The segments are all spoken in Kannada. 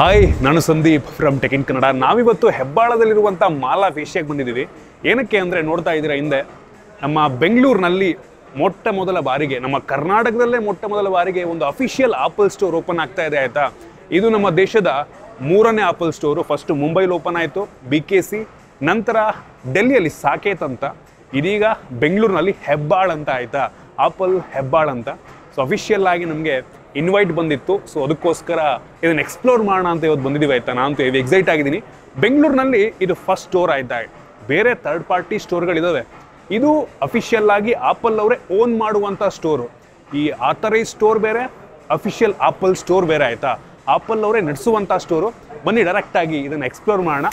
ಹಾಯ್, ನಾನು Sandeep from tech in Kannada. ನಾವಿವತ್ತು ಹೆಬ್ಬಾಳದಲ್ಲಿರುವಂಥ ಮಾಲಾ ಫೇಶಿಯಾಗೆ ಬಂದಿದ್ದೀವಿ. ಏನಕ್ಕೆ ಅಂದರೆ ನೋಡ್ತಾ ಇದ್ದೀರಾ ಹಿಂದೆ ನಮ್ಮ ಬೆಂಗಳೂರಿನಲ್ಲಿ ಮೊಟ್ಟ ಮೊದಲ ಬಾರಿಗೆ, ನಮ್ಮ ಕರ್ನಾಟಕದಲ್ಲೇ ಮೊಟ್ಟ ಮೊದಲ ಬಾರಿಗೆ ಒಂದು ಅಫಿಷಿಯಲ್ ಆಪಲ್ ಸ್ಟೋರ್ ಓಪನ್ ಆಗ್ತಾ ಇದೆ. ಆಯಿತಾ, ಇದು ನಮ್ಮ ದೇಶದ 3ನೇ ಆಪಲ್ ಸ್ಟೋರು. ಫಸ್ಟ್ ಮುಂಬೈಲಿ ಓಪನ್ ಆಯಿತು, BKC, ನಂತರ ಡೆಲ್ಲಿಯಲ್ಲಿ ಸಾಕೇತ್ ಅಂತ, ಇದೀಗ ಬೆಂಗಳೂರಿನಲ್ಲಿ ಹೆಬ್ಬಾಳ್ ಅಂತ. ಆಯಿತಾ, ಆಪಲ್ ಹೆಬ್ಬಾಳ್ ಅಂತ. ಸೊ ಅಫಿಷಿಯಲ್ ಆಗಿ ನಮಗೆ ಇನ್ವೈಟ್ ಬಂದಿತ್ತು. ಸೊ ಅದಕ್ಕೋಸ್ಕರ ಇದನ್ನು ಎಕ್ಸ್ಪ್ಲೋರ್ ಮಾಡೋಣ ಅಂತ ಇವತ್ತು ಬಂದಿದ್ದೀವಿ. ಆಯಿತಾ, ನಾನಂತೂ ಹೆವಿ ಎಕ್ಸೈಟ್ ಆಗಿದ್ದೀನಿ. ಬೆಂಗಳೂರಿನಲ್ಲಿ ಇದು ಫಸ್ಟ್ ಸ್ಟೋರ್. ಆಯಿತಾ, ಬೇರೆ ಥರ್ಡ್ ಪಾರ್ಟಿ ಸ್ಟೋರ್ಗಳಿದ್ದಾವೆ. ಇದು ಅಫಿಷಿಯಲ್ ಆಗಿ ಆಪಲ್ ಅವರೇ ಓನ್ ಮಾಡುವಂಥ ಸ್ಟೋರು. ಈ ಆಥರೈಸ್ ಸ್ಟೋರ್ ಬೇರೆ, ಅಫಿಷಿಯಲ್ ಆಪಲ್ ಸ್ಟೋರ್ ಬೇರೆ. ಆಯಿತಾ, ಆಪಲ್ ಅವರೇ ನಡೆಸುವಂಥ ಸ್ಟೋರು. ಬನ್ನಿ ಡೈರೆಕ್ಟಾಗಿ ಇದನ್ನು ಎಕ್ಸ್ಪ್ಲೋರ್ ಮಾಡೋಣ.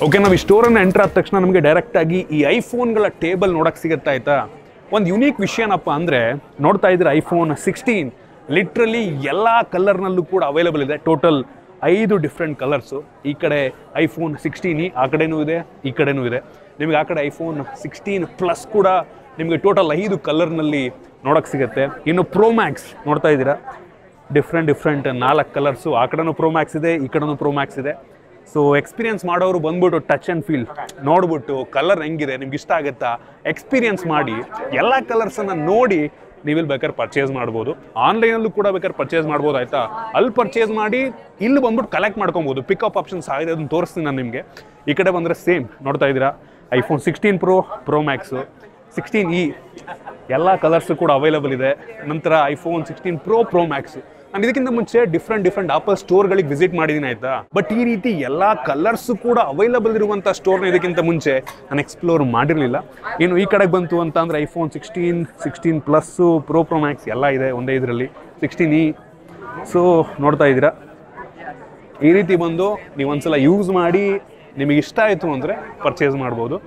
ಓಕೆ, ನಾವು ಈ ಸ್ಟೋರನ್ನು ಎಂಟರ್ ಆದ ತಕ್ಷಣ ನಮಗೆ ಡೈರೆಕ್ಟಾಗಿ ಈ ಐಫೋನ್ಗಳ ಟೇಬಲ್ ನೋಡೋಕ್ಕೆ ಸಿಗುತ್ತೆ. ಆಯಿತಾ, ಒಂದು ಯುನೀಕ್ ವಿಷಯನಪ್ಪ ಅಂದರೆ, ನೋಡ್ತಾ ಇದ್ರೆ iPhone 16 ಲಿಟ್ರಲಿ ಎಲ್ಲ ಕಲರ್ನಲ್ಲೂ ಕೂಡ ಅವೈಲೇಬಲ್ ಇದೆ. Total 5 different colours. ಈ ಕಡೆ iPhone 16 ಆ ಕಡೆನೂ ಇದೆ, ಈ ಕಡೆನೂ ಇದೆ. ನಿಮಗೆ ಆ ಕಡೆ iPhone 16 ಪ್ಲಸ್ ಕೂಡ ನಿಮಗೆ ಟೋಟಲ್ 5 ಕಲರ್ನಲ್ಲಿ ನೋಡೋಕ್ಕೆ ಸಿಗುತ್ತೆ. ಇನ್ನು ಪ್ರೋ ಮ್ಯಾಕ್ಸ್ ನೋಡ್ತಾ ಇದ್ದೀರಾ, ಡಿಫ್ರೆಂಟ್ 4 ಕಲರ್ಸು. ಆ ಕಡೆನೂ ಪ್ರೋ ಮ್ಯಾಕ್ಸ್ ಇದೆ, ಈ ಕಡೆನೂ ಪ್ರೋ ಮ್ಯಾಕ್ಸ್ ಇದೆ. ಸೊ ಎಕ್ಸ್ಪೀರಿಯನ್ಸ್ ಮಾಡೋರು ಬಂದ್ಬಿಟ್ಟು ಟಚ್ ಆ್ಯಂಡ್ ಫೀಲ್ ನೋಡ್ಬಿಟ್ಟು ಕಲರ್ ಹೆಂಗಿದೆ, ನಿಮ್ಗೆ ಇಷ್ಟ ಆಗುತ್ತಾ ಎಕ್ಸ್ಪೀರಿಯನ್ಸ್ ಮಾಡಿ ಎಲ್ಲ ಕಲರ್ಸನ್ನು ನೋಡಿ ನೀವಿಲ್ಲಿ ಬೇಕಾದ್ರೆ ಪರ್ಚೇಸ್ ಮಾಡ್ಬೋದು. ಆನ್ಲೈನಲ್ಲೂ ಕೂಡ ಬೇಕಾದ್ರೆ ಪರ್ಚೇಸ್ ಮಾಡ್ಬೋದು. ಆಯಿತಾ, ಅಲ್ಲಿ ಪರ್ಚೇಸ್ ಮಾಡಿ ಇಲ್ಲಿ ಬಂದ್ಬಿಟ್ಟು ಕಲೆಕ್ಟ್ ಮಾಡ್ಕೊಬೋದು. ಪಿಕಪ್ ಆಪ್ಷನ್ಸ್ ಆಗಿದೆ, ಅದನ್ನು ತೋರಿಸ್ತೀನಿ ನಾನು ನಿಮಗೆ. ಈ ಕಡೆ ಬಂದರೆ ಸೇಮ್ ನೋಡ್ತಾ ಇದ್ದೀರಾ, iPhone 16 ಪ್ರೋ ಮ್ಯಾಕ್ಸು, 16e ಎಲ್ಲ ಕಲರ್ಸು ಕೂಡ ಅವೈಲೇಬಲ್ ಇದೆ. ನಂತರ iPhone 16 ಪ್ರೋ ಮ್ಯಾಕ್ಸು. ನಾನು ಇದಕ್ಕಿಂತ ಮುಂಚೆ ಡಿಫ್ರೆಂಟ್ ಆಪಲ್ ಸ್ಟೋರ್ಗಳಿಗೆ ವಿಸಿಟ್ ಮಾಡಿದ್ದೀನಿ. ಆಯಿತಾ, ಬಟ್ ಈ ರೀತಿ ಎಲ್ಲ ಕಲರ್ಸು ಕೂಡ ಅವೈಲೇಬಲ್ ಇರುವಂಥ ಸ್ಟೋರ್ನ ಇದಕ್ಕಿಂತ ಮುಂಚೆ ನಾನು ಎಕ್ಸ್ಪ್ಲೋರ್ ಮಾಡಿರಲಿಲ್ಲ. ಇನ್ನು ಈ ಕಡೆಗೆ ಬಂತು ಅಂತ ಅಂದರೆ iPhone 16 ಪ್ಲಸ್ಸು ಪ್ರೋ ಮ್ಯಾಕ್ಸ್ ಎಲ್ಲ ಇದೆ ಒಂದೇ ಇದರಲ್ಲಿ, 16e. ಸೊ ನೋಡ್ತಾ ಇದ್ದೀರಾ, ಈ ರೀತಿ ಬಂದು ನೀವು ಒಂದ್ಸಲ ಯೂಸ್ ಮಾಡಿ ನಿಮಗೆ ಇಷ್ಟ ಆಯಿತು ಅಂದರೆ ಪರ್ಚೇಸ್ ಮಾಡ್ಬೋದು.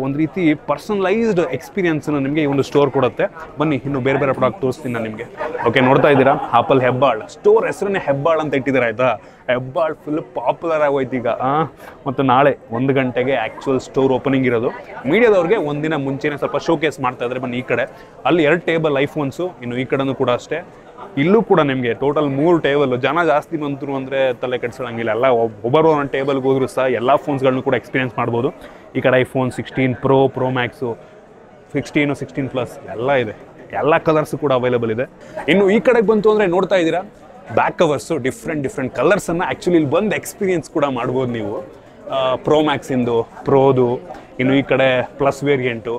ಒಂದು ರೀತಿ ಪರ್ಸನಲೈಸ್ಡ್ ಎಕ್ಸ್ಪೀರಿಯನ್ಸನ್ನು ನಿಮಗೆ ಈ ಒಂದು ಸ್ಟೋರ್ ಕೊಡುತ್ತೆ. ಬನ್ನಿ ಇನ್ನು ಬೇರೆ ಪ್ರಾಡಕ್ಟ್ ತೋರಿಸ್ತೀನಿ ನಾನು ನಿಮಗೆ. ಓಕೆ, ನೋಡ್ತಾ ಇದ್ದೀರಾ, ಆಪಲ್ ಹೆಬ್ಬಾಳ್ ಸ್ಟೋರ್ ಹೆಸರನ್ನೇ ಹೆಬ್ಬಾಳ್ ಅಂತ ಇಟ್ಟಿದ್ದಾರೆ. ಆಯಿತಾ, ಹೆಬ್ಬಾಳ್ ಫುಲ್ ಪಾಪ್ಯುಲರ್ ಆಗೋಯ್ತು ಈಗ. ಮತ್ತು ನಾಳೆ 1 ಗಂಟೆಗೆ ಆ್ಯಕ್ಚುಯಲ್ ಸ್ಟೋರ್ ಓಪನಿಂಗ್ ಇರೋದು. ಮೀಡಿಯಾದವ್ರಿಗೆ ಒಂದಿನ ಮುಂಚೆನೇ ಸ್ವಲ್ಪ ಶೋಕೇಸ್ ಮಾಡ್ತಾ ಇದ್ದಾರೆ. ಬನ್ನಿ ಈ ಕಡೆ ಅಲ್ಲಿ 2 ಟೇಬಲ್ ಐಫೋನ್ಸು, ಇನ್ನು ಈ ಕಡೆನೂ ಕೂಡ ಅಷ್ಟೇ. ಇಲ್ಲೂ ಕೂಡ ನಿಮಗೆ ಟೋಟಲ್ 3 ಟೇಬಲ್. ಜನ ಜಾಸ್ತಿ ಬಂತರು ಅಂದರೆ ತಲೆ ಕೆಡಿಸೋಂಗಿಲ್ಲ. ಎಲ್ಲ ಒಬ್ಬರು ಒಂದೊಂದು ಟೇಬಲ್ಗೆ ಹೋದ್ರು ಸಹ ಎಲ್ಲ ಫೋನ್ಸ್ಗಳನ್ನು ಕೂಡ ಎಕ್ಸ್ಪೀರಿಯನ್ಸ್ ಮಾಡ್ಬೋದು. ಈ ಕಡೆ iPhone 16 ಪ್ರೋ ಮ್ಯಾಕ್ಸು, 16 ಪ್ಲಸ್ ಎಲ್ಲ ಇದೆ. ಎಲ್ಲ ಕಲರ್ಸು ಕೂಡ ಅವೈಲೇಬಲ್ ಇದೆ. ಇನ್ನು ಈ ಕಡೆಗೆ ಬಂತು ಅಂದರೆ ನೋಡ್ತಾ ಇದ್ದೀರಾ, ಬ್ಯಾಕ್ ಕವರ್ಸು ಡಿಫ್ರೆಂಟ್ ಕಲರ್ಸನ್ನು ಆ್ಯಕ್ಚುಲಿ ಇಲ್ಲಿ ಬಂದು ಎಕ್ಸ್ಪೀರಿಯನ್ಸ್ ಕೂಡ ಮಾಡ್ಬೋದು ನೀವು. ಪ್ರೋ ಮ್ಯಾಕ್ಸಿಂದು, ಪ್ರೋದು. ಇನ್ನು ಈ ಕಡೆ ಪ್ಲಸ್ ವೇರಿಯಂಟು,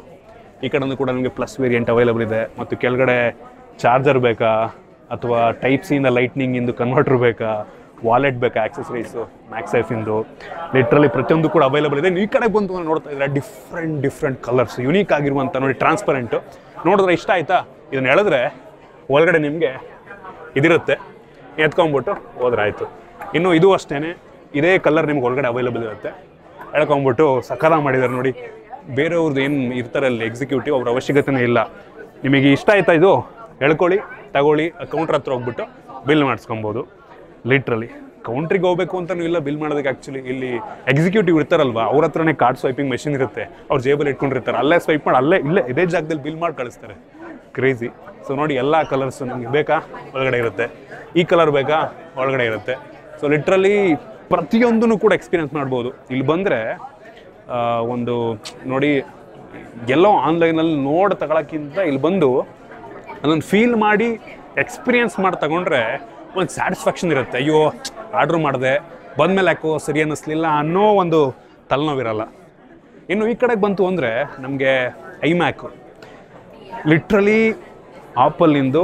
ಈ ಕಡೆನೂ ಕೂಡ ನಿಮಗೆ ಪ್ಲಸ್ ವೇರಿಯಂಟ್ ಅವೈಲೇಬಲ್ ಇದೆ. ಮತ್ತು ಕೆಳಗಡೆ ಚಾರ್ಜರ್ ಬೇಕಾ ಅಥವಾ ಟೈಪ್ ಸಿಯಿಂದ ಲೈಟ್ನಿಂಗಿಂದು ಕನ್ವರ್ಟರ್ ಬೇಕಾ, ವಾಲೆಟ್ ಬೇಕಾ, ಆಕ್ಸೆಸರೀಸು ಮ್ಯಾಕ್ಸೈಫಿಂದು, ಲಿಟ್ರಲಿ ಪ್ರತಿಯೊಂದು ಕೂಡ ಅವೈಲೇಬಲ್ ಇದೆ. ಈ ಕಡೆ ಬಂತು ನೋಡ್ತಾ ಇದ್ರೆ ಡಿಫ್ರೆಂಟ್ ಕಲರ್ಸ್, ಯುನೀಕ್ ಆಗಿರುವಂಥ ನೋಡಿ, ಟ್ರಾನ್ಸ್ಪರೆಂಟು. ನೋಡಿದ್ರೆ ಇಷ್ಟ ಆಯಿತಾ, ಇದನ್ನು ಎಳೆದ್ರೆ ಒಳಗಡೆ ನಿಮಗೆ ಇದಿರುತ್ತೆ, ಎತ್ಕೊಂಡ್ಬಿಟ್ಟು ಹೋದ್ರೆ ಆಯಿತು. ಇನ್ನು ಇದು ಅಷ್ಟೇ, ಇದೇ ಕಲರ್ ನಿಮ್ಗೆ ಒಳಗಡೆ ಅವೈಲೇಬಲ್ ಇರುತ್ತೆ. ಎಳ್ಕೊಂಬಿಟ್ಟು ಸಕಾಲ ಮಾಡಿದ್ದಾರೆ ನೋಡಿ. ಬೇರೆಯವ್ರದ್ದು ಏನು ಇರ್ತಾರೆ ಅಲ್ಲಿ ಎಕ್ಸಿಕ್ಯೂಟಿವ್, ಅವ್ರ ಅವಶ್ಯಕತೆನೇ ಇಲ್ಲ. ನಿಮಗೆ ಇಷ್ಟ ಆಯಿತಾ ಇದು ಎಳ್ಕೊಳ್ಳಿ, ತಗೊಳ್ಳಿ, ಕೌಂಟ್ರ್ ಹತ್ರ ಹೋಗ್ಬಿಟ್ಟು ಬಿಲ್ ಮಾಡಿಸ್ಕೊಬೋದು. ಲಿಟ್ರಲಿ ಕೌಂಟ್ರಿಗೆ ಹೋಗಬೇಕು ಅಂತಲೂ ಇಲ್ಲ ಬಿಲ್ ಮಾಡೋದಕ್ಕೆ. ಆ್ಯಕ್ಚುಲಿ ಇಲ್ಲಿ ಎಕ್ಸಿಕ್ಯೂಟಿವ್ ಇರ್ತಾರಲ್ವ, ಅವ್ರ ಹತ್ರನೇ ಕಾರ್ಡ್ ಸ್ವೈಪಿಂಗ್ ಮೆಷಿನ್ ಇರುತ್ತೆ, ಅವ್ರು ಜೇಬಲ್ಲಿ ಇಟ್ಕೊಂಡಿರ್ತಾರೆ. ಅಲ್ಲೇ ಸ್ವೈಪ್ ಮಾಡಿ ಇದೇ ಜಾಗದಲ್ಲಿ ಬಿಲ್ ಮಾಡಿ ಕಳಿಸ್ತಾರೆ. ಕ್ರೇಜಿ. ಸೊ ನೋಡಿ, ಎಲ್ಲ ಕಲರ್ಸು ನಿಮ್ಗೆ ಬೇಕಾ ಒಳಗಡೆ ಇರುತ್ತೆ, ಈ ಕಲರ್ ಬೇಕಾ ಒಳಗಡೆ ಇರುತ್ತೆ. ಸೊ ಲಿಟ್ರಲಿ ಪ್ರತಿಯೊಂದೂ ಕೂಡ ಎಕ್ಸ್ಪೀರಿಯನ್ಸ್ ಮಾಡ್ಬೋದು. ಇಲ್ಲಿ ಬಂದರೆ ಒಂದು ನೋಡಿ, ಎಲ್ಲೋ ಆನ್ಲೈನಲ್ಲಿ ನೋಡಿ ತಗೊಳಕ್ಕಿಂತ ಇಲ್ಲಿ ಬಂದು ಅದನ್ನು ಫೀಲ್ ಮಾಡಿ ಎಕ್ಸ್ಪೀರಿಯನ್ಸ್ ಮಾಡಿ ತಗೊಂಡ್ರೆ ಒಂದು ಸ್ಯಾಟಿಸ್ಫ್ಯಾಕ್ಷನ್ ಇರುತ್ತೆ. ಅಯ್ಯೋ ಆರ್ಡ್ರ್ ಮಾಡಿದೆ, ಬಂದಮೇಲೆ ಯಾಕೋ ಸರಿ ಅನ್ನಿಸ್ಲಿಲ್ಲ ಅನ್ನೋ ಒಂದು ತಲೆನೋವಿರಲ್ಲ. ಇನ್ನು ಈ ಕಡೆಗೆ ಬಂತು ಅಂದರೆ ನಮಗೆ iMac. ಲಿಟ್ರಲಿ ಆಪಲ್ಲಿಂದು,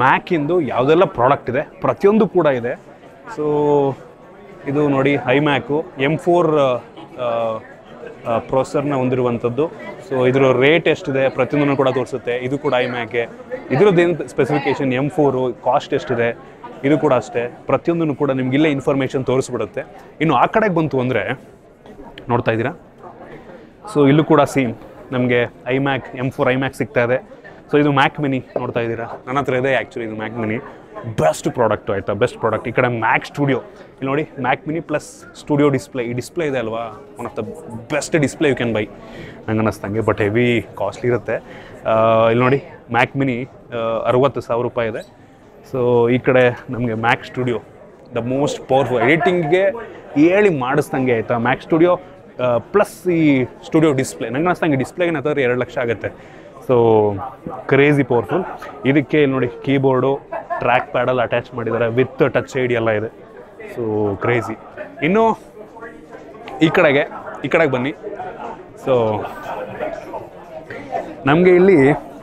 ಮ್ಯಾಕಿಂದು ಯಾವುದೆಲ್ಲ ಪ್ರಾಡಕ್ಟ್ ಇದೆ ಪ್ರತಿಯೊಂದು ಕೂಡ ಇದೆ. ಸೊ ಇದು ನೋಡಿ, iMac M4 ಪ್ರೊಸೆಸರ್ನ ಹೊಂದಿರುವಂಥದ್ದು. ಸೊ ಇದರ ರೇಟ್ ಎಷ್ಟಿದೆ ಪ್ರತಿಯೊಂದನ್ನು ಕೂಡ ತೋರಿಸುತ್ತೆ. ಇದು ಕೂಡ iMac. ಇದರದ್ದೇನು ಸ್ಪೆಸಿಫಿಕೇಷನ್, M4 ಕಾಸ್ಟ್ ಎಷ್ಟಿದೆ, ಇದು ಕೂಡ ಅಷ್ಟೇ. ಪ್ರತಿಯೊಂದನ್ನು ಕೂಡ ನಿಮ್ಗೆ ಇಲ್ಲೇ ಇನ್ಫಾರ್ಮೇಷನ್ ತೋರಿಸ್ಬಿಡುತ್ತೆ. ಇನ್ನು ಆ ಕಡೆಗೆ ಬಂತು ಅಂದರೆ ನೋಡ್ತಾ ಇದ್ದೀರಾ, ಸೊ ಇಲ್ಲೂ ಕೂಡ ಸೇಮ್ ನಮಗೆ M4 iMac ಸಿಗ್ತಾ ಇದೆ. ಸೊ ಇದು ಮ್ಯಾಕ್ ಮಿನಿ ನೋಡ್ತಾ ಇದ್ದೀರಾ, ನನ್ನ ಹತ್ರ ಇದೆ ಆ್ಯಕ್ಚುಲಿ ಇದು ಮ್ಯಾಕ್ ಮಿನಿ. ಬೆಸ್ಟ್ ಪ್ರಾಡಕ್ಟು ಆಯಿತಾ, ಬೆಸ್ಟ್ ಪ್ರಾಡಕ್ಟ್. ಈ ಕಡೆ ಮ್ಯಾಕ್ ಸ್ಟುಡಿಯೋ, ಇಲ್ಲಿ ನೋಡಿ Mac mini plus Studio Display. ಈ ಡಿಸ್ಪ್ಲೇ ಇದೆ ಅಲ್ವಾ, one of the best display you can buy ನಂಗೆ ಅನ್ನಿಸ್ತಂಗೆ, ಬಟ್ ಹೆವಿ ಕಾಸ್ಟ್ಲಿ ಇರುತ್ತೆ. ಇಲ್ಲಿ ನೋಡಿ ಮ್ಯಾಕ್ ಮಿನಿ 60,000 ರೂಪಾಯಿ ಇದೆ. ಸೊ ಈ ಕಡೆ ನಮಗೆ ಮ್ಯಾಕ್ ಸ್ಟುಡಿಯೋ ದ ಮೋಸ್ಟ್ ಪವರ್ಫುಲ್, ಎಡಿಟಿಂಗ್ಗೆ ಹೇಳಿ ಮಾಡಿಸ್ದಂಗೆ ಆಯಿತಾ. ಮ್ಯಾಕ್ ಸ್ಟುಡಿಯೋ ಪ್ಲಸ್ ಈ ಸ್ಟುಡಿಯೋ ಡಿಸ್ಪ್ಲೇ ನಂಗೆ ಅನ್ನಿಸ್ತಂಗೆ ಡಿಸ್ಪ್ಲೇಗೆ ಏನಾದರೂ 2 ಲಕ್ಷ ಆಗುತ್ತೆ. So crazy powerful. ಇದಕ್ಕೆ ಇಲ್ಲಿ ನೋಡಿ ಕೀಬೋರ್ಡು, ಟ್ರ್ಯಾಕ್ ಪ್ಯಾಡಲ್ಲಿ ಅಟ್ಯಾಚ್ ಮಾಡಿದ್ದಾರೆ, ವಿತ್ ಟಚ್ ಐ ಡಿ ಎಲ್ಲ ಇದೆ. So crazy. ಇನ್ನು ಈ ಕಡೆಗೆ ಬನ್ನಿ. ಸೊ ನಮಗೆ ಇಲ್ಲಿ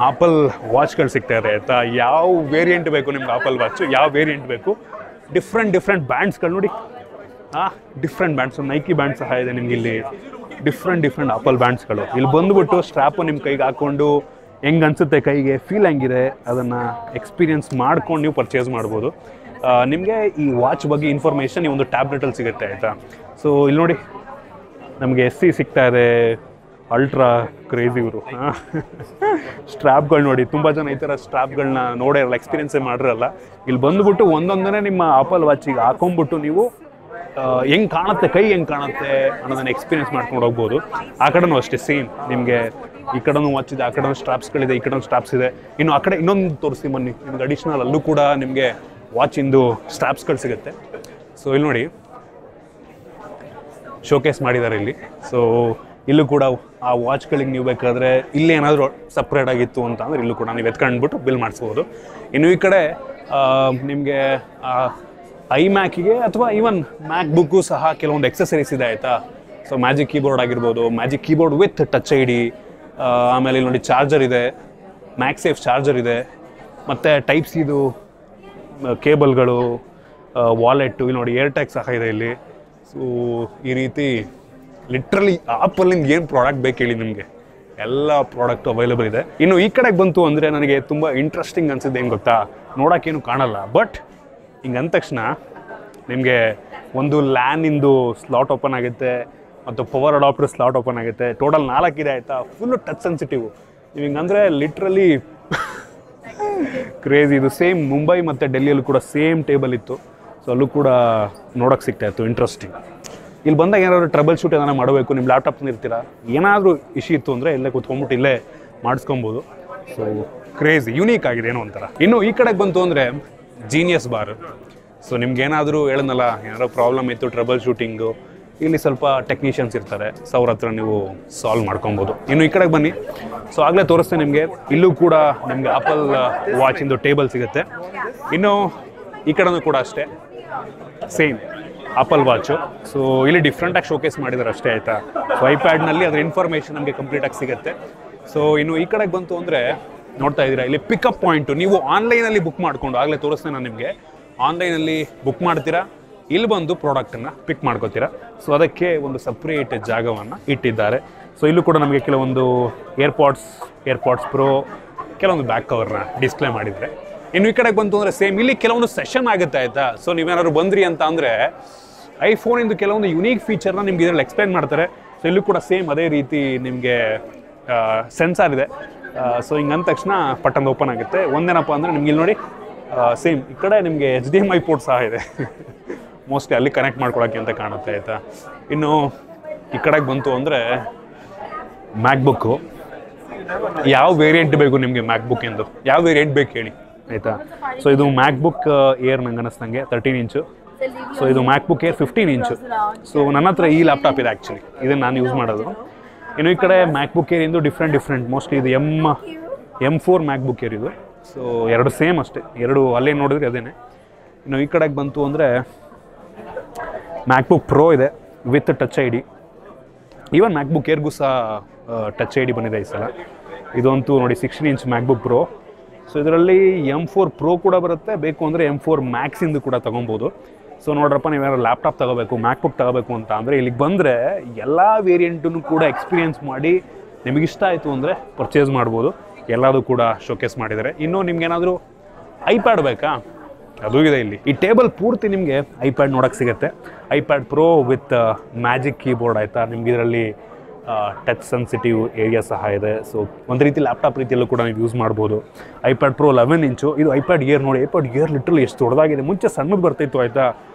ಆಪಲ್ ವಾಚ್ಗಳು ಸಿಗ್ತಾಯಿದೆ ಆಯಿತಾ. ಯಾವ ವೇರಿಯಂಟ್ ಬೇಕು ನಿಮ್ಗೆ ಆಪಲ್ ವಾಚು, ಯಾವ ವೇರಿಯಂಟ್ ಬೇಕು, ಡಿಫ್ರೆಂಟ್ ಬ್ಯಾಂಡ್ಸ್ಗಳು ನೋಡಿ. ಡಿಫ್ರೆಂಟ್ ಬ್ಯಾಂಡ್ಸು, ನೈಕಿ ಬ್ಯಾಂಡ್ ಸಹ ಇದೆ ನಿಮ್ಗೆ ಇಲ್ಲಿ. ಡಿಫ್ರೆಂಟ್ ಆಪಲ್ ಬ್ಯಾಂಡ್ಸ್ಗಳು. ಇಲ್ಲಿ ಬಂದುಬಿಟ್ಟು ಸ್ಟ್ರ್ಯಾಪು ನಿಮ್ಮ ಕೈಗೆ ಹಾಕ್ಕೊಂಡು ಹೆಂಗೆ ಅನಿಸುತ್ತೆ ಕೈಗೆ, ಫೀಲ್ ಹೆಂಗಿದೆ ಅದನ್ನು ಎಕ್ಸ್ಪೀರಿಯನ್ಸ್ ಮಾಡ್ಕೊಂಡು ನೀವು ಪರ್ಚೇಸ್ ಮಾಡ್ಬೋದು. ನಿಮಗೆ ಈ ವಾಚ್ ಬಗ್ಗೆ ಇನ್ಫಾರ್ಮೇಷನ್ ಈ ಒಂದು ಟ್ಯಾಬ್ಲೆಟಲ್ಲಿ ಸಿಗುತ್ತೆ ಆಯಿತಾ. ಸೊ ಇಲ್ಲಿ ನೋಡಿ ನಮಗೆ SC ಸಿಗ್ತಾ ಇದೆ, ಅಲ್ಟ್ರಾ ಕ್ರೇಜಿ ಇವರು. ಸ್ಟ್ರ್ಯಾಪ್ಗಳು ನೋಡಿ, ತುಂಬ ಜನ ಈ ಥರ ಸ್ಟ್ರ್ಯಾಪ್ಗಳನ್ನ ನೋಡಿರಲ್ಲ, ಎಕ್ಸ್ಪೀರಿಯನ್ಸೇ ಮಾಡಿರಲ್ಲ. ಇಲ್ಲಿ ಬಂದುಬಿಟ್ಟು ಒಂದೊಂದನೇ ನಿಮ್ಮ ಆಪಲ್ ವಾಚಿಗೆ ಹಾಕೊಂಡ್ಬಿಟ್ಟು ನೀವು ಹೆಂಗೆ ಕಾಣುತ್ತೆ, ಕೈ ಹೆಂಗೆ ಕಾಣುತ್ತೆ ಅನ್ನೋದನ್ನು ಎಕ್ಸ್ಪೀರಿಯನ್ಸ್ ಮಾಡ್ಕೊಂಡು ಹೋಗ್ಬೋದು. ಆ ಕಡೆನೂ ಅಷ್ಟೇ ಸೇಮ್, ನಿಮಗೆ ಈ ಕಡೆನೂ ವಾಚ್ ಇದೆ, ಆ ಕಡೆ ಸ್ಟ್ರಾಪ್ಸ್ಗಳಿದೆ, ಈ ಕಡೆ ಸ್ಟ್ರಾಪ್ಸ್ ಇದೆ. ಇನ್ನು ಆ ಕಡೆ ಇನ್ನೊಂದು ತೋರಿಸ್ತೀನಿ ಬನ್ನಿ, ನಿಮ್ಗೆ ಅಡಿಷ್ನಲ್ ಅಲ್ಲೂ ಕೂಡ ನಿಮಗೆ ವಾಚಿಂದು ಸ್ಟ್ರಾಪ್ಸ್ಗಳು ಸಿಗುತ್ತೆ. ಸೊ ಇಲ್ಲಿ ನೋಡಿ ಶೋಕೇಸ್ ಮಾಡಿದ್ದಾರೆ ಇಲ್ಲಿ. ಸೊ ಇಲ್ಲೂ ಕೂಡ ಆ ವಾಚ್ಗಳಿಗೆ ನೀವು ಬೇಕಾದರೆ ಇಲ್ಲಿ ಏನಾದರೂ ಸಪ್ರೇಟ್ ಆಗಿತ್ತು ಅಂತ ಅಂದರೆ ಇಲ್ಲೂ ಕೂಡ ನೀವು ಎತ್ಕೊಂಡ್ಬಿಟ್ಟು ಬಿಲ್ ಮಾಡಿಸ್ಬೋದು. ಇನ್ನು ಈ ಕಡೆ ನಿಮಗೆ iMacಗೆ ಅಥವಾ ಈವನ್ ಮ್ಯಾಕ್ ಬುಕ್ಕು ಸಹ ಕೆಲವೊಂದು ಎಕ್ಸಸರೀಸ್ ಇದೆ ಆಯಿತಾ. ಸೊ ಮ್ಯಾಜಿಕ್ ಕೀಬೋರ್ಡ್ ಆಗಿರ್ಬೋದು, magic keyboard with touch I D. ಆಮೇಲೆ ಇಲ್ಲಿ ನೋಡಿ ಚಾರ್ಜರ್ ಇದೆ, ಮ್ಯಾಕ್ಸೇಫ್ ಚಾರ್ಜರ್ ಇದೆ, ಮತ್ತು ಟೈಪ್ ಸಿದು ಕೇಬಲ್ಗಳು, ವಾಲೆಟ್ಟು, ಇಲ್ಲಿ ನೋಡಿ ಏರ್ ಟ್ಯಾಗ್ ಸಹ ಇದೆ ಇಲ್ಲಿ. ಸೊ ಈ ರೀತಿ ಲಿಟ್ರಲಿ ಆಪಲ್ಲಿಂದ ಏನು ಪ್ರಾಡಕ್ಟ್ ಬೇಕು ಹೇಳಿ ನಿಮಗೆ, ಎಲ್ಲ ಪ್ರಾಡಕ್ಟು ಅವೈಲೇಬಲ್ ಇದೆ. ಇನ್ನು ಈ ಕಡೆಗೆ ಬಂತು ಅಂದರೆ ನನಗೆ ತುಂಬ ಇಂಟ್ರೆಸ್ಟಿಂಗ್ ಅನಿಸಿದ್ದು ಏನು ಗೊತ್ತಾ, ನೋಡೋಕ್ಕೇನು ಕಾಣಲ್ಲ, ಬಟ್ ಹಿಂಗೆ ಅಂದ ತಕ್ಷಣ ನಿಮಗೆ ಒಂದು ಲ್ಯಾನಿಂದು ಸ್ಲಾಟ್ ಓಪನ್ ಆಗುತ್ತೆ ಮತ್ತು ಪವರ್ ಅಡಾಪ್ಟರ್ ಸ್ಲಾಟ್ ಓಪನ್ ಆಗುತ್ತೆ. ಟೋಟಲ್ 4 ಇದೆ ಆಯಿತಾ. Full touch sensitive. ನೀವು ಹಿಂಗಂದರೆ ಲಿಟ್ರಲಿ ಕ್ರೇಜಿ. ಇದು ಸೇಮ್ ಮುಂಬೈ ಮತ್ತು ಡೆಲ್ಲಿಯಲ್ಲೂ ಕೂಡ ಸೇಮ್ ಟೇಬಲ್ ಇತ್ತು. ಸೊ ಅಲ್ಲೂ ಕೂಡ ನೋಡೋಕ್ಕೆ ಸಿಗ್ತಾಯಿತ್ತು. ಇಂಟ್ರೆಸ್ಟಿಂಗ್. ಇಲ್ಲಿ ಬಂದಾಗ ಏನಾದರೂ ಟ್ರಬಲ್ ಶೂಟ್ ಏನಾದ್ರು ಮಾಡಬೇಕು, ನಿಮ್ಮ ಲ್ಯಾಪ್ಟಾಪ್ನ ಇರ್ತೀರ, ಏನಾದರೂ ಇಶ್ಯೂ ಇತ್ತು ಅಂದರೆ ಇಲ್ಲೇ ಕೂತ್ಕೊಂಡ್ಬಿಟ್ಟು ಇಲ್ಲೇ ಮಾಡಿಸ್ಕೊಬೋದು. ಸೊ ಕ್ರೇಜಿ, ಯುನೀಕ್ ಆಗಿದೆ ಏನೋ ಒಂಥರ. ಇನ್ನು ಈ ಕಡೆಗೆ ಬಂತು ಅಂದರೆ ಜೀನಿಯಸ್ ಬಾರ್. ಸೊ ನಿಮ್ಗೇನಾದರೂ ಹೇಳೋಣಲ್ಲ, ಏನಾದರೂ ಪ್ರಾಬ್ಲಮ್ ಇತ್ತು, ಟ್ರಬಲ್ ಶೂಟಿಂಗು, ಇಲ್ಲಿ ಸ್ವಲ್ಪ ಟೆಕ್ನಿಷಿಯನ್ಸ್ ಇರ್ತಾರೆ. ಸೊ ಅವ್ರ ಹತ್ರ ನೀವು ಸಾಲ್ವ್ ಮಾಡ್ಕೊಬೋದು. ಇನ್ನು ಈ ಕಡೆಗೆ ಬನ್ನಿ. ಸೊ ಆಗಲೇ ತೋರಿಸ್ತೇನೆ ನಿಮಗೆ, ಇಲ್ಲೂ ಕೂಡ ನಿಮಗೆ ಆಪಲ್ ವಾಚಿಂದು ಟೇಬಲ್ ಸಿಗುತ್ತೆ. ಇನ್ನು ಈ ಕಡೆನೂ ಕೂಡ ಅಷ್ಟೇ ಸೇಮ್ ಆಪಲ್ ವಾಚು. ಸೊ ಇಲ್ಲಿ ಡಿಫ್ರೆಂಟಾಗಿ ಶೋಕೇಸ್ ಮಾಡಿದ್ದಾರೆ ಅಷ್ಟೇ ಆಯಿತಾ. ಸೊ ಐಪ್ಯಾಡ್ನಲ್ಲಿ ಅದರ ಇನ್ಫಾರ್ಮೇಷನ್ ನಮಗೆ ಕಂಪ್ಲೀಟಾಗಿ ಸಿಗುತ್ತೆ. ಸೊ ಇನ್ನು ಈ ಕಡೆಗೆ ಬಂತು ಅಂದರೆ ನೋಡ್ತಾ ಇದ್ದೀರಾ ಇಲ್ಲಿ ಪಿಕಪ್ ಪಾಯಿಂಟು. ನೀವು ಆನ್ಲೈನಲ್ಲಿ ಬುಕ್ ಮಾಡಿಕೊಂಡು, ಆಗಲೇ ತೋರಿಸ್ತೇನೆ ನಾನು ನಿಮಗೆ, ಆನ್ಲೈನಲ್ಲಿ ಬುಕ್ ಮಾಡ್ತೀರಾ, ಇಲ್ಲಿ ಬಂದು ಪ್ರಾಡಕ್ಟನ್ನು ಪಿಕ್ ಮಾಡ್ಕೋತೀರಾ. ಸೊ ಅದಕ್ಕೆ ಒಂದು ಸಪ್ರೇಟ್ ಜಾಗವನ್ನು ಇಟ್ಟಿದ್ದಾರೆ. ಸೊ ಇಲ್ಲೂ ಕೂಡ ನಮಗೆ ಕೆಲವೊಂದು ಏರ್ಪಾಡ್ಸ್ ಪ್ರೋ, ಕೆಲವೊಂದು ಬ್ಯಾಕ್ ಕವರ್ನ ಡಿಸ್ಪ್ಲೇ ಮಾಡಿದರೆ. ಇನ್ನು ಈ ಕಡೆಗೆ ಬಂತು ಅಂದರೆ ಸೇಮ್ ಇಲ್ಲಿ ಕೆಲವೊಂದು ಸೆಷನ್ ಆಗುತ್ತೆ ಆಯಿತಾ. ಸೊ ನೀವೇನಾದ್ರು ಬಂದ್ರಿ ಅಂತ ಅಂದರೆ ಐಫೋನಿಂದು ಕೆಲವೊಂದು ಯುನೀಕ್ ಫೀಚರ್ನ ನಿಮ್ಗೆ ಇದರಲ್ಲಿ ಎಕ್ಸ್ಪ್ಲೈನ್ ಮಾಡ್ತಾರೆ. ಸೊ ಇಲ್ಲೂ ಕೂಡ ಸೇಮ್ ಅದೇ ರೀತಿ ನಿಮಗೆ ಸೆನ್ಸಾರ್ ಇದೆ. ಸೊ ಹಿಂಗೆ ಅಂದ ತಕ್ಷಣ ಪಟ್ಟಂದು ಓಪನ್ ಆಗುತ್ತೆ. ಒಂದೇನಪ್ಪ ಅಂದರೆ ನಿಮ್ಗೆ ಇಲ್ಲಿ ನೋಡಿ ಸೇಮ್ ಈ ಕಡೆ ನಿಮಗೆ HDMI ಪೋರ್ಟ್ ಸಹ ಇದೆ. ಮೋಸ್ಟ್ಲಿ ಅಲ್ಲಿ ಕನೆಕ್ಟ್ ಮಾಡ್ಕೊಳಕ್ಕೆ ಅಂತ ಕಾಣುತ್ತೆ ಆಯಿತಾ. ಇನ್ನು ಈ ಕಡೆಗೆ ಬಂತು ಅಂದರೆ ಮ್ಯಾಕ್ಬುಕ್ಕು, ಯಾವ ವೇರಿಯಂಟ್ ಬೇಕು ನಿಮಗೆ ಮ್ಯಾಕ್ಬುಕ್ಕಿಂದು, ಯಾವ ವೇರಿಯಂಟ್ ಬೇಕು ಹೇಳಿ ಆಯಿತಾ. ಸೊ ಇದು ಮ್ಯಾಕ್ಬುಕ್ ಏರ್ ನಂಗೆ ಅನ್ನಿಸ್ದಂಗೆ 13 ಇಂಚು. ಸೊ ಇದು ಮ್ಯಾಕ್ಬುಕ್ ಏರ್ 15 ಇಂಚು. ಸೊ ನನ್ನ ಹತ್ರ ಈ ಲ್ಯಾಪ್ಟಾಪ್ ಇದೆ ಆ್ಯಕ್ಚುಲಿ, ಇದನ್ನು ನಾನು ಯೂಸ್ ಮಾಡೋದು. ಇನ್ನು ಈ ಕಡೆ ಮ್ಯಾಕ್ಬುಕ್ ಏರ್ ಇಂದು ಡಿಫ್ರೆಂಟ್ ಮೋಸ್ಟ್ಲಿ ಇದು M4 ಮ್ಯಾಕ್ಬುಕ್ ಏರ್ ಇದು. ಸೊ ಎರಡು ಸೇಮ್ ಅಷ್ಟೇ, ಎರಡು ಅಲ್ಲೇ ನೋಡಿದ್ರೆ ಅದೇನೆ. ಇನ್ನು ಈ ಕಡೆಗೆ ಬಂತು ಅಂದರೆ ಮ್ಯಾಕ್ಬುಕ್ ಪ್ರೋ ಇದೆ with touch I D. Even MacBook ಏರ್ಗೂ ಸಹ ಟಚ್ ಐ ಡಿ ಬಂದಿದೆ ಈ ಸಲ. ಇದಂತೂ ನೋಡಿ 16 ಇಂಚ್ ಮ್ಯಾಕ್ಬುಕ್ ಪ್ರೋ. ಸೊ ಇದರಲ್ಲಿ M4 ಪ್ರೋ ಕೂಡ ಬರುತ್ತೆ, ಬೇಕು ಅಂದರೆ M4 ಮ್ಯಾಕ್ಸಿಂದು ಕೂಡ ತೊಗೊಬೋದು. ಸೊ ನೋಡ್ರಪ್ಪ, ನೀವೇನಾದ್ರು ಲ್ಯಾಪ್ಟಾಪ್ ತೊಗೋಬೇಕು, ಮ್ಯಾಕ್ಬುಕ್ ತೊಗೋಬೇಕು ಅಂತ ಅಂದರೆ ಇಲ್ಲಿಗೆ ಬಂದರೆ ಎಲ್ಲ ವೇರಿಯಂಟನ್ನು ಕೂಡ ಎಕ್ಸ್ಪೀರಿಯೆನ್ಸ್ ಮಾಡಿ ನಿಮಗಿಷ್ಟ ಆಯಿತು ಅಂದರೆ ಪರ್ಚೇಸ್ ಮಾಡ್ಬೋದು. ಎಲ್ಲದೂ ಕೂಡ ಶೋಕೇಸ್ ಮಾಡಿದ್ದಾರೆ. ಇನ್ನೂ ನಿಮ್ಗೇನಾದರೂ ಐಪ್ಯಾಡ್ ಬೇಕಾ, ಅದು ಇದೆ ಇಲ್ಲಿ. ಈ ಟೇಬಲ್ ಪೂರ್ತಿ ನಿಮಗೆ ಐಪ್ಯಾಡ್ ನೋಡೋಕ್ಕೆ ಸಿಗುತ್ತೆ. IPad pro with magic keyboard ಆಯಿತಾ. ನಿಮ್ಗೆ ಇದರಲ್ಲಿ ಟಚ್ ಸೆನ್ಸಿಟಿವ್ ಏರಿಯಾ ಸಹ ಇದೆ. ಸೊ ಒಂದು ರೀತಿ ಲ್ಯಾಪ್ಟಾಪ್ ರೀತಿಯಲ್ಲೂ ಕೂಡ ನೀವು ಯೂಸ್ ಮಾಡ್ಬೋದು. ಐಪ್ಯಾಡ್ ಪ್ರೋ 11 ಇಂಚು, ಇದು ಐಪ್ಯಾಡ್ ಏರ್ ನೋಡಿ. ಐಪ್ಯಾಡ್ ಏರ್ ಲಿಟ್ರಲಿ ಎಷ್ಟು ದೊಡ್ಡದಾಗಿದೆ. ಮುಂಚೆ ಸಣ್ಣದು ಬರ್ತಿತ್ತು ಆಯಿತಾ.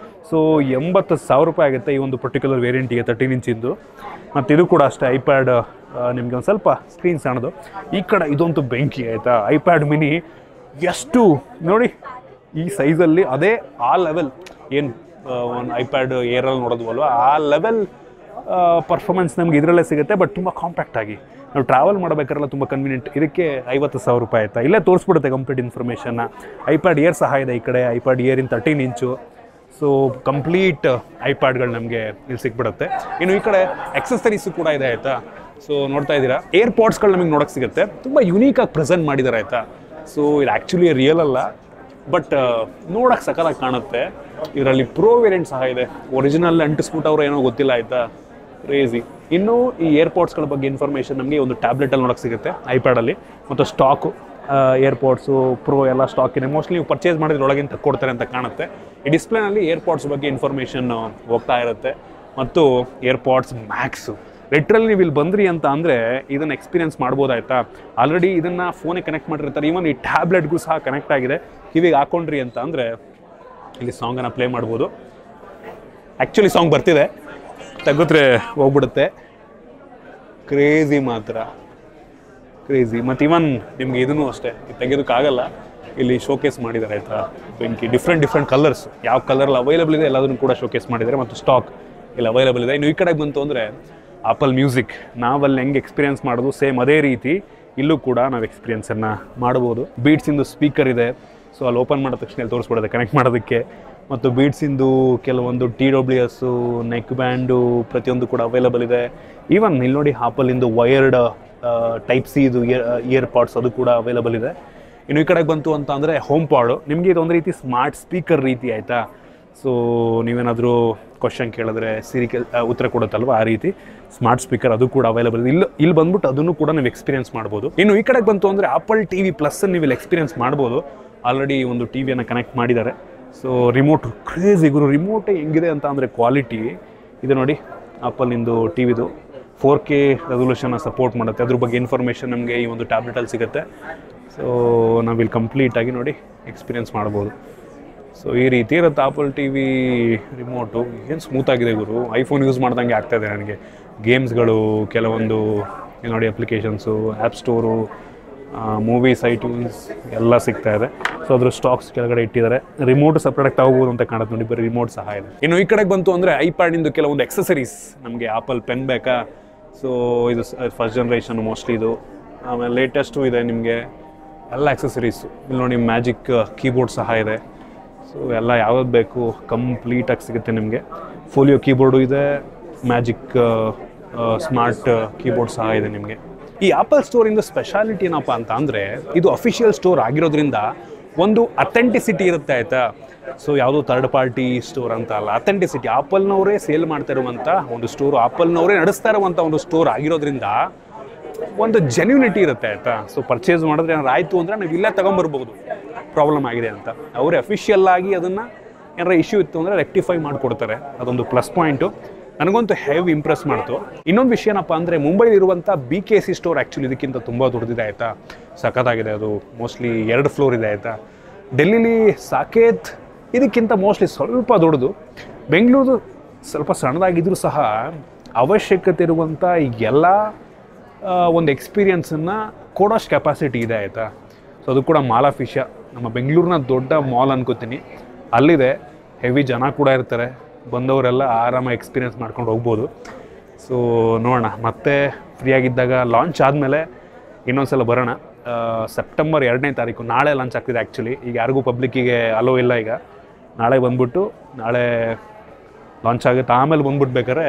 ಸೊ 80,000 ರೂಪಾಯಿ ಆಗುತ್ತೆ ಈ ಒಂದು ಪರ್ಟಿಕ್ಯುಲರ್ ವೇರಿಯಂಟಿಗೆ 13 ಇಂಚಿಂದು. ಮತ್ತು ಇದು ಕೂಡ ಅಷ್ಟೇ ಐಪ್ಯಾಡ್ ನಿಮಗೆ ಒಂದು ಸ್ವಲ್ಪ ಸ್ಕ್ರೀನ್ ಸಣ್ಣದು. ಈ ಕಡೆ ಇದಂತೂ ಬೆಂಕಿ ಆಯಿತಾ. ಐಪ್ಯಾಡ್ ಮಿನಿ ಎಷ್ಟು ನೋಡಿ ಈ ಸೈಜಲ್ಲಿ, ಅದೇ ಆ ಲೆವೆಲ್ ಏನು ಒಂದು ಐಪ್ಯಾಡ್ ಏರಲ್ಲಿ ನೋಡೋದ್ವಲ್ವ ಆ ಲೆವೆಲ್ ಪರ್ಫಾರ್ಮೆನ್ಸ್ ನಮ್ಗೆ ಇದರಲ್ಲೇ ಸಿಗುತ್ತೆ. ಬಟ್ ತುಂಬ ಕಾಂಪ್ಯಾಕ್ಟ್ ಆಗಿ ನಾವು ಟ್ರಾವೆಲ್ ಮಾಡಬೇಕಾರೆಲ್ಲ ತುಂಬ ಕನ್ವೀನಿಯಂಟ್. ಇದಕ್ಕೆ 50,000 ರೂಪಾಯಿ ಆಯಿತಾ. ಇಲ್ಲೇ ತೋರಿಸ್ಬಿಡುತ್ತೆ ಕಂಪ್ಲೀಟ್ ಇನ್ಫಾರ್ಮೇಷನ್ನ. ಐಪ್ಯಾಡ್ ಏರ್ ಸಹ ಇದೆ ಈ ಕಡೆ. ಐಪ್ಯಾಡ್ ಏರ್ ಇನ್ 13 ಇಂಚು. ಸೊ ಕಂಪ್ಲೀಟ್ ಐಪ್ಯಾಡ್ಗಳು ನಮಗೆ ಇಲ್ಲಿ ಸಿಕ್ಬಿಡುತ್ತೆ. ಇನ್ನು ಈ ಕಡೆ ಎಕ್ಸೆಸರೀಸು ಕೂಡ ಇದೆ ಆಯಿತಾ. ಸೊ ನೋಡ್ತಾ ಇದ್ದೀರಾ ಏರ್ಪಾಡ್ಸ್ಗಳು ನಮಗೆ ನೋಡೋಕ್ಕೆ ಸಿಗುತ್ತೆ. ತುಂಬ ಯುನೀಕಾಗಿ ಪ್ರೆಸೆಂಟ್ ಮಾಡಿದ್ದಾರೆ ಆಯಿತಾ. ಸೊ ಇದು ಆ್ಯಕ್ಚುಲಿ ರಿಯಲ್ ಅಲ್ಲ, ಬಟ್ ನೋಡೋಕ್ಕೆ ಸಕಲಾಗಿ ಕಾಣುತ್ತೆ. ಇದರಲ್ಲಿ ಪ್ರೋ ವೇರಿಯಂಟ್ ಸಹ ಇದೆ. ಒರಿಜಿನಲ್ ಅಂಟಿಸ್ಬಿಟ್ಟವ್ರು ಏನೋ ಗೊತ್ತಿಲ್ಲ ಆಯಿತಾ. ಕ್ರೇಜಿ. ಇನ್ನು ಈ ಏರ್ಪಾಡ್ಸ್ಗಳ ಬಗ್ಗೆ ಇನ್ಫಾರ್ಮೇಷನ್ ನಮಗೆ ಒಂದು ಟ್ಯಾಬ್ಲೆಟಲ್ಲಿ ನೋಡೋಕ್ಕೆ ಸಿಗುತ್ತೆ ಐಪ್ಯಾಡಲ್ಲಿ. ಮತ್ತು ಸ್ಟಾಕು ಏರ್ಪಾಡ್ಸು ಪ್ರೋ ಎಲ್ಲ ಸ್ಟಾಕ್ ಇದೆ. ಮೋಸ್ಟ್ಲಿ ನೀವು ಪರ್ಚೇಸ್ ಮಾಡಿದ್ರೆ ಒಳಗಿನ ತಕ್ಕೊಡ್ತಾರೆ ಅಂತ ಕಾಣುತ್ತೆ. ಈ ಡಿಸ್ಪ್ಲೇನಲ್ಲಿ ಏರ್ಪಾಡ್ಸ್ ಬಗ್ಗೆ ಇನ್ಫಾರ್ಮೇಷನ್ ಹೋಗ್ತಾ ಇರುತ್ತೆ. ಮತ್ತು ಏರ್ಪಾಡ್ಸ್ ಮ್ಯಾಕ್ಸು ಲಿಟ್ರಲಿ ನೀವು ಇಲ್ಲಿ ಬಂದ್ರಿ ಅಂತ ಅಂದರೆ ಇದನ್ನು ಎಕ್ಸ್ಪೀರಿಯನ್ಸ್ ಮಾಡ್ಬೋದಾಯ್ತಾ. ಆಲ್ರೆಡಿ ಇದನ್ನು ಫೋನಿಗೆ ಕನೆಕ್ಟ್ ಮಾಡಿರ್ತಾರೆ. ಈವನ್ ಈ ಟ್ಯಾಬ್ಲೆಟ್ಗೂ ಸಹ ಕನೆಕ್ಟ್ ಆಗಿದೆ. ಕಿವಿಗೆ ಹಾಕೊಂಡ್ರಿ ಅಂತ ಅಂದರೆ ಇಲ್ಲಿ ಸಾಂಗನ್ನು ಪ್ಲೇ ಮಾಡ್ಬೋದು. ಆ್ಯಕ್ಚುಲಿ ಸಾಂಗ್ ಬರ್ತಿದೆ, ತೆಗೆದ್ರೆ ಹೋಗ್ಬಿಡುತ್ತೆ. ಕ್ರೇಜಿ ಮಾತ್ರ ಕ್ರೇಜಿ. ಮತ್ತು ಇವನ್ ನಿಮಗೆ ಇದನ್ನು ಅಷ್ಟೇ ತೆಗೆಯೋದಕ್ಕಾಗಲ್ಲ, ಇಲ್ಲಿ ಶೋಕೇಸ್ ಮಾಡಿದ್ದಾರೆ ಆಯಿತಾ. ಬೆಂಕಿ ಡಿಫ್ರೆಂಟ್ ಕಲರ್ಸ್, ಯಾವ ಕಲರಲ್ಲಿ ಅವೈಲೇಬಲ್ ಇದೆ ಎಲ್ಲದನ್ನು ಕೂಡ ಶೋಕೇಸ್ ಮಾಡಿದ್ದಾರೆ. ಮತ್ತು ಸ್ಟಾಕ್ ಇಲ್ಲಿ ಅವೈಲೇಬಲ್ ಇದೆ. ಇನ್ನು ಈ ಕಡೆಗೆ ಬಂತು ಅಂದರೆ ಆಪಲ್ ಮ್ಯೂಸಿಕ್ ನಾವಲ್ಲಿ ಹೆಂಗೆ ಎಕ್ಸ್ಪೀರಿಯನ್ಸ್ ಮಾಡೋದು ಸೇಮ್ ಅದೇ ರೀತಿ ಇಲ್ಲೂ ಕೂಡ ನಾವು ಎಕ್ಸ್ಪೀರಿಯನ್ಸನ್ನು ಮಾಡ್ಬೋದು. ಬೀಟ್ಸಿಂದು ಸ್ಪೀಕರ್ ಇದೆ. ಸೊ ಅಲ್ಲಿ ಓಪನ್ ಮಾಡಿದ ತಕ್ಷಣ ಇಲ್ಲಿ ತೋರಿಸ್ಬಿಡುತ್ತೆ ಕನೆಕ್ಟ್ ಮಾಡೋದಕ್ಕೆ. ಮತ್ತು ಬೀಟ್ಸಿಂದು ಕೆಲವೊಂದು TWS ನೆಕ್ ಬ್ಯಾಂಡು ಪ್ರತಿಯೊಂದು ಕೂಡ ಅವೈಲೇಬಲ್ ಇದೆ. ಈವನ್ ಇಲ್ಲಿ ನೋಡಿ ಆಪಲಿಂದು ವೈರ್ಡ್ ಟೈಪ್ ಸಿ ಇದು ಇಯರ್ಪಾಡ್ಸ್ ಅದು ಕೂಡ ಅವೈಲೇಬಲ್ ಇದೆ. ಇನ್ನು ಈ ಕಡೆಗೆ ಬಂತು ಅಂತ ಅಂದರೆ ಹೋಮ್ ಪಾಡು. ನಿಮಗೆ ಇದೊಂದು ರೀತಿ ಸ್ಮಾರ್ಟ್ ಸ್ಪೀಕರ್ ರೀತಿ ಆಯಿತಾ. ಸೊ ನೀವೇನಾದರೂ ಕ್ವಶನ್ ಕೇಳಿದ್ರೆ ಸಿರಿ ಉತ್ತರ ಕೊಡುತ್ತಲ್ವ, ಆ ರೀತಿ ಸ್ಮಾರ್ಟ್ ಸ್ಪೀಕರ್ ಅದು ಕೂಡ ಅವೈಲೇಬಲ್ ಇದೆ. ಇಲ್ಲಿ ಬಂದ್ಬಿಟ್ಟು ಅದನ್ನು ಕೂಡ ನೀವು ಎಕ್ಸ್ಪೀರಿಯನ್ಸ್ ಮಾಡ್ಬೋದು. ಇನ್ನು ಈ ಕಡೆಗೆ ಬಂತು ಅಂದರೆ ಆಪಲ್ TV ಪ್ಲಸ್ ನೀವು ಇಲ್ಲಿ ಎಕ್ಸ್ಪೀರಿಯನ್ಸ್ ಮಾಡ್ಬೋದು. ಆಲ್ರೆಡಿ ಒಂದು ಟಿವಿಯನ್ನು ಕನೆಕ್ಟ್ ಮಾಡಿದ್ದಾರೆ. ಸೊ ರಿಮೋಟ್ ಕ್ರೇಜಿ ಗುರು. ರಿಮೋಟೇ ಹೆಂಗಿದೆ ಅಂತ ಅಂದರೆ ಕ್ವಾಲಿಟಿ ಇದು ನೋಡಿ. ಆಪಲ್ನಿಂದು TVದು 4K ರೆಸೊಲ್ಯೂಷನ್ನ ಸಪೋರ್ಟ್ ಮಾಡುತ್ತೆ. ಅದ್ರ ಬಗ್ಗೆ ಇನ್ಫಾರ್ಮೇಷನ್ ನಮಗೆ ಈ ಒಂದು ಟ್ಯಾಬ್ಲೆಟಲ್ಲಿ ಸಿಗುತ್ತೆ. ಸೊ ನಾವಿಲ್ಲಿ ಕಂಪ್ಲೀಟಾಗಿ ನೋಡಿ ಎಕ್ಸ್ಪೀರಿಯನ್ಸ್ ಮಾಡ್ಬೋದು. ಸೊ ಈ ರೀತಿ ಇರುತ್ತೆ ಆಪಲ್ TV ರಿಮೋಟು. ಏನು ಸ್ಮೂತಾಗಿದೆ ಗುರು. ಐಫೋನ್ ಯೂಸ್ ಮಾಡ್ದಂಗೆ ಆಗ್ತಾಯಿದೆ ನನಗೆ. ಗೇಮ್ಸ್ಗಳು ಕೆಲವೊಂದು ನೋಡಿ, applications, app store, movies, iTunes ಎಲ್ಲ ಸಿಗ್ತಾ ಇದೆ. ಸೊ ಅದ್ರ ಸ್ಟಾಕ್ಸ್ ಕೆಳಗಡೆ ಇಟ್ಟಿದ್ದಾರೆ. ರಿಮೋಟ್ ಸಪ್ರೇಟಾಗಿ ತಗೋಬೋದು ಅಂತ ಕಾಣುತ್ತೆ ನೋಡಿ. ಬರೀ ರಿಮೋಟ್ ಸಹ ಇದೆ. ಇನ್ನು ಈ ಕಡೆಗೆ ಬಂತು ಅಂದರೆ ಐಪ್ಯಾಡಿಂದು ಕೆಲವೊಂದು ಎಕ್ಸಸರೀಸ್. ನಮಗೆ ಆಪಲ್ ಪೆನ್ ಬೇಕಾ. ಸೊ ಇದು ಫಸ್ಟ್ ಜನ್ರೇಷನ್ ಮೋಸ್ಟ್ಲಿ ಇದು. ಆಮೇಲೆ ಲೇಟೆಸ್ಟು ಇದೆ ನಿಮಗೆ ಎಲ್ಲ ಎಕ್ಸಸರೀಸು. ಇಲ್ಲಿ ನೋಡಿ ಮ್ಯಾಜಿಕ್ ಕೀಬೋರ್ಡ್ ಸಹ ಇದೆ. ಸೊ ಎಲ್ಲ ಯಾವ್ದು ಬೇಕು ಕಂಪ್ಲೀಟಾಗಿ ಸಿಗುತ್ತೆ ನಿಮಗೆ. ಫೋಲಿಯೋ ಕೀಬೋರ್ಡು ಇದೆ. ಮ್ಯಾಜಿಕ್ ಸ್ಮಾರ್ಟ್ ಕೀಬೋರ್ಡ್ ಸಹ ಇದೆ ನಿಮಗೆ. ಈ ಆಪಲ್ ಸ್ಟೋರಿಂದ ಸ್ಪೆಷಾಲಿಟಿ ಏನಪ್ಪ ಅಂತ ಅಂದರೆ ಇದು ಅಫಿಷಿಯಲ್ ಸ್ಟೋರ್ ಆಗಿರೋದ್ರಿಂದ ಒಂದು ಅಥೆಂಟಿಸಿಟಿ ಇರುತ್ತೆ ಆಯಿತಾ. ಸೊ ಯಾವುದೋ ಥರ್ಡ್ ಪಾರ್ಟಿ ಸ್ಟೋರ್ ಅಂತ ಅಲ್ಲ, ಅಥೆಂಟಿಸಿಟಿ. ಆಪಲ್ನವರೇ ಸೇಲ್ ಮಾಡ್ತಾ ಇರುವಂಥ ಒಂದು ಸ್ಟೋರು, ಆಪಲ್ನವರೇ ನಡೆಸ್ತಾ ಇರುವಂಥ ಒಂದು ಸ್ಟೋರ್ ಆಗಿರೋದ್ರಿಂದ ಒಂದು ಜೆನ್ಯೂನಿಟಿ ಇರುತ್ತೆ ಆಯಿತಾ. ಸೊ ಪರ್ಚೇಸ್ ಮಾಡಿದ್ರೆ ಏನಾರು ಆಯಿತು ಅಂದರೆ ನಾವು ಇಲ್ಲೇ ತೊಗೊಂಬರ್ಬೋದು ಪ್ರಾಬ್ಲಮ್ ಆಗಿದೆ ಅಂತ. ಅವರೇ ಅಫಿಷಿಯಲ್ ಆಗಿ ಅದನ್ನು ಏನಾರ ಇಶ್ಯೂ ಇತ್ತು ಅಂದರೆ ರೆಕ್ಟಿಫೈ ಮಾಡಿಕೊಡ್ತಾರೆ. ಅದೊಂದು ಪ್ಲಸ್ ಪಾಯಿಂಟು. ನನಗಂತೂ ಹೆವಿ ಇಂಪ್ರೆಸ್ ಮಾಡ್ತು. ಇನ್ನೊಂದು ವಿಷಯ ಏನಪ್ಪ ಅಂದರೆ ಮುಂಬೈಲಿರುವಂಥ BKC ಸ್ಟೋರ್ ಆ್ಯಕ್ಚುಲಿ ಇದಕ್ಕಿಂತ ತುಂಬ ದೊಡ್ಡದಿದೆ ಆಯಿತಾ. ಸಖತ್ತಾಗಿದೆ. ಅದು ಮೋಸ್ಟ್ಲಿ 2 ಫ್ಲೋರ್ ಇದೆ ಆಯಿತಾ. ಡೆಲ್ಲಿಲಿ ಸಾಕೇತ್ ಇದಕ್ಕಿಂತ ಮೋಸ್ಟ್ಲಿ ಸ್ವಲ್ಪ ದೊಡ್ಡದು. ಬೆಂಗಳೂರು ಸ್ವಲ್ಪ ಸಣ್ಣದಾಗಿದ್ದರೂ ಸಹ ಅವಶ್ಯಕತೆ ಇರುವಂಥ ಎಲ್ಲ ಒಂದು ಎಕ್ಸ್ಪೀರಿಯನ್ಸನ್ನು ಕೊಡೋಷ್ಟು ಕೆಪಾಸಿಟಿ ಇದೆ ಆಯಿತಾ. ಸೊ ಅದು ಕೂಡ ಮಾಲ್ ಆಫ್ ಏಷ್ಯಾ, ನಮ್ಮ ಬೆಂಗಳೂರಿನ ದೊಡ್ಡ ಮಾಲ್ ಅನ್ಕೋತೀನಿ, ಅಲ್ಲಿದೆ. ಹೆವಿ ಜನ ಕೂಡ ಇರ್ತಾರೆ. ಬಂದವರೆಲ್ಲ ಆರಾಮಾಗಿ ಎಕ್ಸ್ಪೀರಿಯನ್ಸ್ ಮಾಡ್ಕೊಂಡು ಹೋಗ್ಬೋದು. ಸೊ ನೋಡೋಣ ಮತ್ತೆ ಫ್ರೀಯಾಗಿದ್ದಾಗ. ಲಾಂಚ್ ಆದಮೇಲೆ ಇನ್ನೊಂದು ಸಲ ಬರೋಣ. ಸೆಪ್ಟೆಂಬರ್ 2ನೇ ತಾರೀಕು ನಾಳೆ ಲಾಂಚ್ ಆಗ್ತಿದೆ ಆ್ಯಕ್ಚುಲಿ. ಈಗ ಯಾರಿಗೂ ಪಬ್ಲಿಕ್ಕಿಗೆ ಅಲೋ ಇಲ್ಲ. ಈಗ ನಾಳೆ ಬಂದ್ಬಿಟ್ಟು ನಾಳೆ ಲಾಂಚ್ ಆಗುತ್ತೆ. ಆಮೇಲೆ ಬಂದ್ಬಿಟ್ಟು ಬೇಕಾದ್ರೆ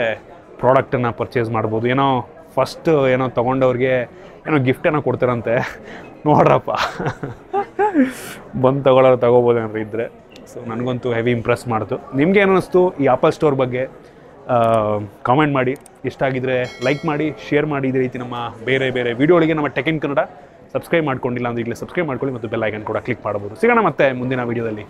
ಪ್ರಾಡಕ್ಟನ್ನು ಪರ್ಚೇಸ್ ಮಾಡ್ಬೋದು. ಏನೋ ಫಸ್ಟ್ ಏನೋ ತೊಗೊಂಡವ್ರಿಗೆ ಏನೋ ಗಿಫ್ಟ್ ಏನೋ ಕೊಡ್ತಾರಂತೆ. ನೋಡ್ರಪ್ಪ ಬಂದು ತೊಗೋಬೋದು ಏನಾರು ಇದ್ದರೆ. ಸೊ ನನಗಂತೂ ಹೆವಿ ಇಂಪ್ರೆಸ್ ಮಾಡ್ತು. ನಿಮಗೆ ಏನು ಅನ್ನಿಸ್ತು ಈ ಆಪಲ್ ಸ್ಟೋರ್ ಬಗ್ಗೆ ಕಾಮೆಂಟ್ ಮಾಡಿ. ಇಷ್ಟ ಆಗಿದ್ರೆ ಲೈಕ್ ಮಾಡಿ, ಶೇರ್ ಮಾಡಿ. ಇದೇ ರೀತಿ ನಮ್ಮ ಬೇರೆ ಬೇರೆ ವೀಡಿಯೋಗಳಿಗೆ ನಮ್ಮ ಟೆಕ್ ಇನ್ ಕನ್ನಡ ಸಬ್ಸ್ಕ್ರೈಬ್ ಮಾಡ್ಕೊಂಡಿಲ್ಲ ಅಂದರೆ ಈಗಲೇ ಸಬ್ಸ್ಕ್ರೈಬ್ ಮಾಡ್ಕೊಳ್ಳಿ ಮತ್ತು ಬೆಲ್ ಐಕನ್ ಕೂಡ ಕ್ಲಿಕ್ ಮಾಡ್ಬೋದು. ಸಿಗೋಣ ಮತ್ತೆ ಮುಂದಿನ ವೀಡಿಯೋದಲ್ಲಿ.